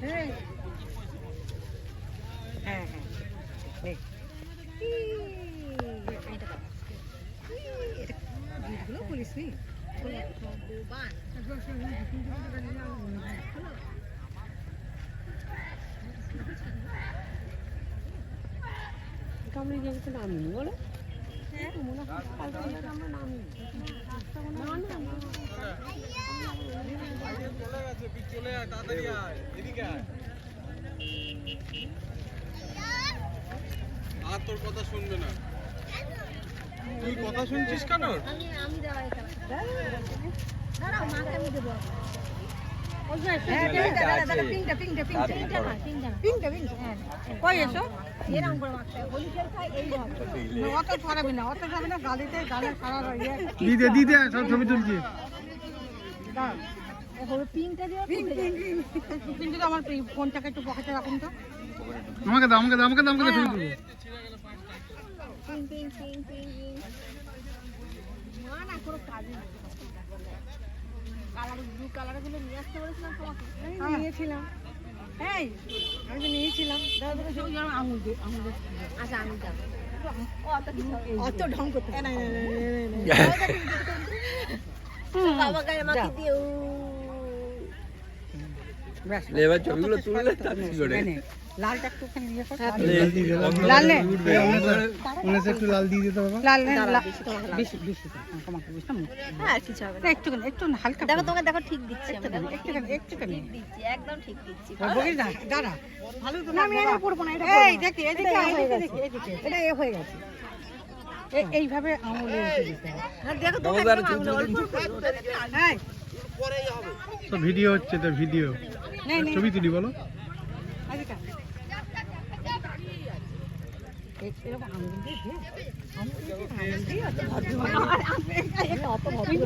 হ্যাঁ হ্যাঁ এটা বলিস নি আমরা জায়গাতে নামিনি বলো মনে হয় আমরা নামিনি আর তোর কথা শুনবে না তুই কথা শুনছিস কেন দিদি সব ছবি তুলছি আমার ফোনটাকে একটু পকেটে রাখুন তো আমাকে দাও আমাকে দাও আমাকে দাও আমাকে ছবি তুলবো নিয়েছিলাম এই আমি তো নিয়েছিলাম আঙুল দিয়ে আচ্ছা আমি যাবো অত ঢং করতে বাবা গায়ে মাকে দিও এবার ছবিগুলো তুললে লালটা একটুখানি দিয়ে লাল একটু লাল দিয়ে দিতে বাবা লাল বেশি বেশি তোমাকে বুঝতাম হ্যাঁ কিছু হবে না একটুখানি একটু হালকা দেখো তোমাকে দেখো ঠিক দিচ্ছি একটুখানি একটুখানি দিচ্ছি একদম ঠিক দিচ্ছি বলিস না দাঁড়া ভালো তো না আমি এটা পড়বো না এটা এই দেখি এদিকে এদিকে এটা এ হয়ে গেছে এইভাবে আঙুলে দিতে হবে দেখো তোমাকে একদম অল্প হ্যাঁ তো ভিডিও হচ্ছে তো ভিডিও ছবি তুলি বলো এদিকে এরকম আঙুল দিয়ে অত ভদ্র